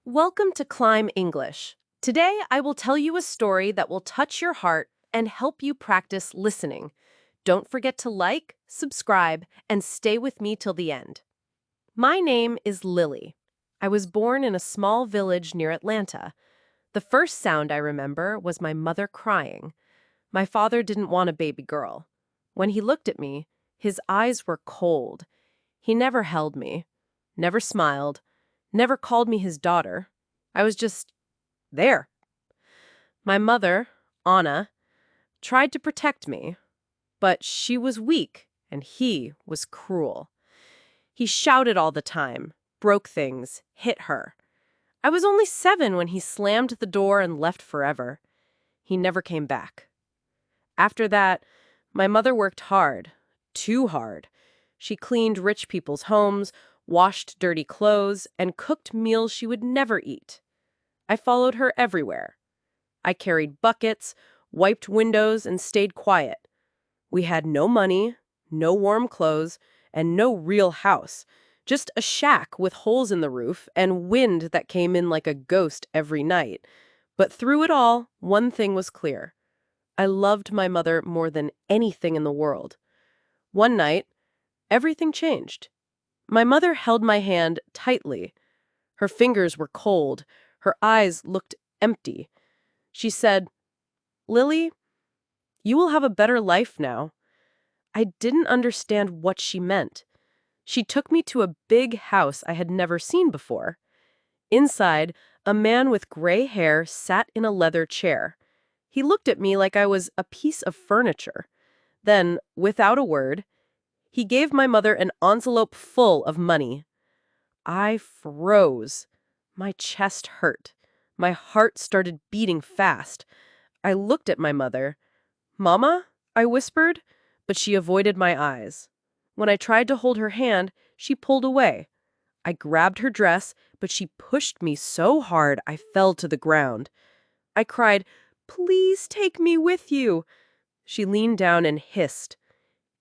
Welcome to Climb English. Today, I will tell you a story that will touch your heart and help you practice listening. Don't forget to like, subscribe, and stay with me till the end. My name is Lily. I was born in a small village near Atlanta. The first sound I remember was my mother crying. My father didn't want a baby girl. When he looked at me, his eyes were cold. He never held me, never smiled, never called me his daughter. I was just there. My mother, Anna, tried to protect me, but she was weak and he was cruel. He shouted all the time, broke things, hit her. I was only 7 when he slammed the door and left forever. He never came back. After that, my mother worked hard, too hard. She cleaned rich people's homes, washed dirty clothes, and cooked meals she would never eat. I followed her everywhere. I carried buckets, wiped windows, and stayed quiet. We had no money, no warm clothes, and no real house. Just a shack with holes in the roof and wind that came in like a ghost every night. But through it all, one thing was clear. I loved my mother more than anything in the world. One night, everything changed. My mother held my hand tightly. Her fingers were cold. Her eyes looked empty. She said, "Lily, you will have a better life now." I didn't understand what she meant. She took me to a big house I had never seen before. Inside, a man with gray hair sat in a leather chair. He looked at me like I was a piece of furniture. Then, without a word, he gave my mother an envelope full of money. I froze. My chest hurt. My heart started beating fast. I looked at my mother. "Mama?" I whispered, but she avoided my eyes. When I tried to hold her hand, she pulled away. I grabbed her dress, but she pushed me so hard I fell to the ground. I cried, "Please take me with you." She leaned down and hissed,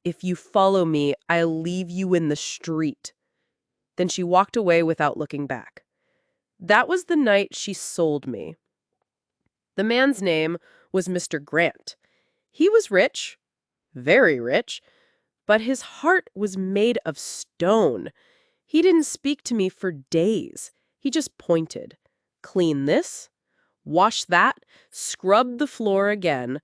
"If you follow me, I'll leave you in the street." Then she walked away without looking back. That was the night she sold me. The man's name was Mr. Grant. He was rich, very rich, but his heart was made of stone. He didn't speak to me for days. He just pointed. "Clean this, wash that, scrub the floor again."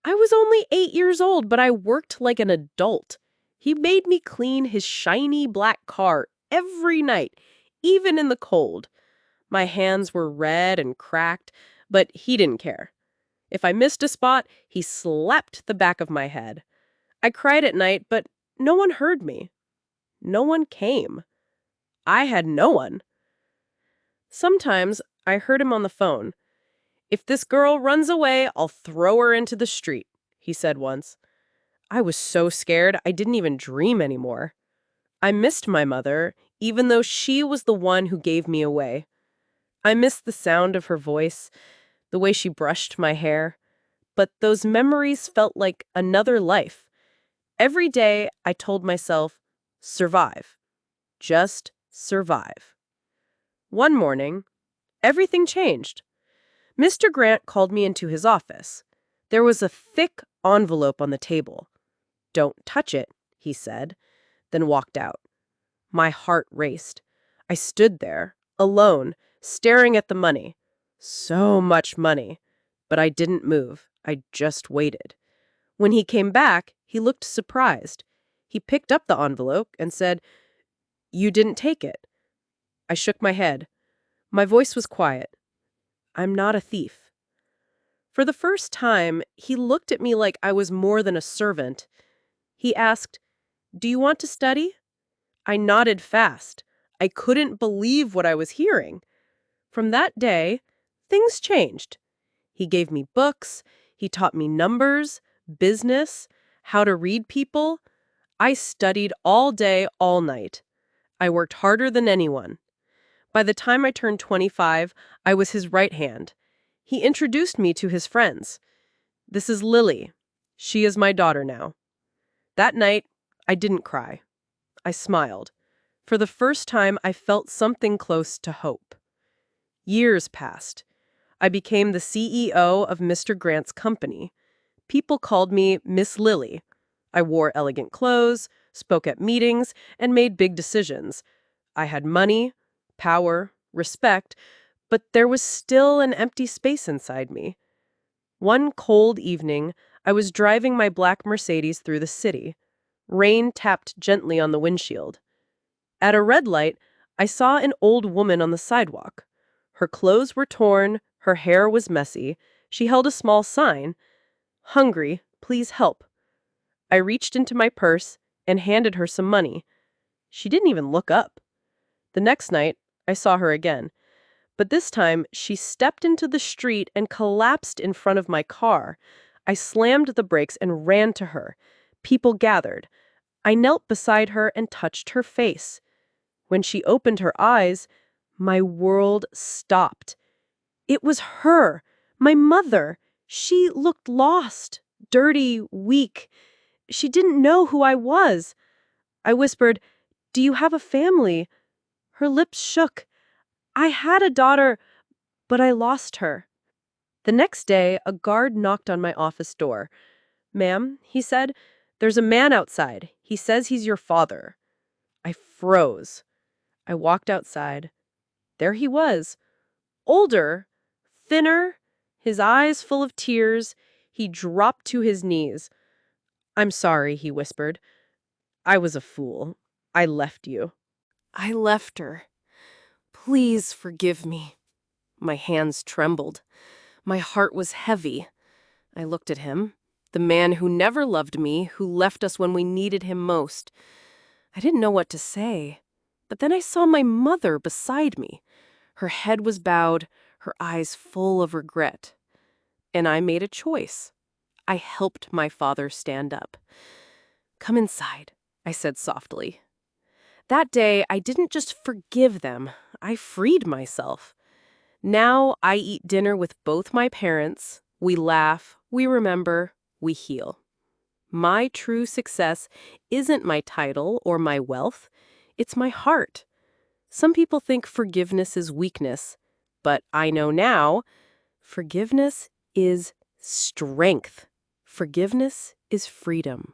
I was only 8 years old, but I worked like an adult. He made me clean his shiny black car every night, even in the cold. My hands were red and cracked, but he didn't care. If I missed a spot, he slapped the back of my head. I cried at night, but no one heard me. No one came. I had no one. Sometimes I heard him on the phone. "If this girl runs away, I'll throw her into the street," he said once. I was so scared I didn't even dream anymore. I missed my mother, even though she was the one who gave me away. I missed the sound of her voice, the way she brushed my hair. But those memories felt like another life. Every day I told myself, survive. Just survive. One morning, everything changed. Mr. Grant called me into his office. There was a thick envelope on the table. "Don't touch it," he said, then walked out. My heart raced. I stood there, alone, staring at the money. So much money. But I didn't move. I just waited. When he came back, he looked surprised. He picked up the envelope and said, "You didn't take it." I shook my head. My voice was quiet. "I'm not a thief." For the first time, he looked at me like I was more than a servant. He asked, "Do you want to study?" I nodded fast. I couldn't believe what I was hearing. From that day, things changed. He gave me books. He taught me numbers, business, how to read people. I studied all day, all night. I worked harder than anyone. By the time I turned 25, I was his right hand. He introduced me to his friends. "This is Lily. She is my daughter now." That night, I didn't cry. I smiled. For the first time, I felt something close to hope. Years passed. I became the CEO of Mr. Grant's company. People called me Miss Lily. I wore elegant clothes, spoke at meetings, and made big decisions. I had money, power, respect, but there was still an empty space inside me. One cold evening, I was driving my black Mercedes through the city. Rain tapped gently on the windshield. At a red light, I saw an old woman on the sidewalk. Her clothes were torn, her hair was messy. She held a small sign, "Hungry, please help." I reached into my purse and handed her some money. She didn't even look up. The next night, I saw her again. But this time, she stepped into the street and collapsed in front of my car. I slammed the brakes and ran to her. People gathered. I knelt beside her and touched her face. When she opened her eyes, my world stopped. It was her, my mother. She looked lost, dirty, weak. She didn't know who I was. I whispered, "Do you have a family?" Her lips shook. "I had a daughter, but I lost her." The next day, a guard knocked on my office door. "Ma'am," he said, "there's a man outside. He says he's your father." I froze. I walked outside. There he was. Older, thinner, his eyes full of tears. He dropped to his knees. "I'm sorry," he whispered. "I was a fool. I left you." I left her. "Please forgive me." My hands trembled. My heart was heavy. I looked at him, the man who never loved me, who left us when we needed him most. I didn't know what to say. But then I saw my mother beside me. Her head was bowed, her eyes full of regret. And I made a choice. I helped my father stand up. "Come inside," I said softly. That day, I didn't just forgive them, I freed myself. Now I eat dinner with both my parents. We laugh, we remember, we heal. My true success isn't my title or my wealth. It's my heart. Some people think forgiveness is weakness, but I know now, forgiveness is strength. Forgiveness is freedom.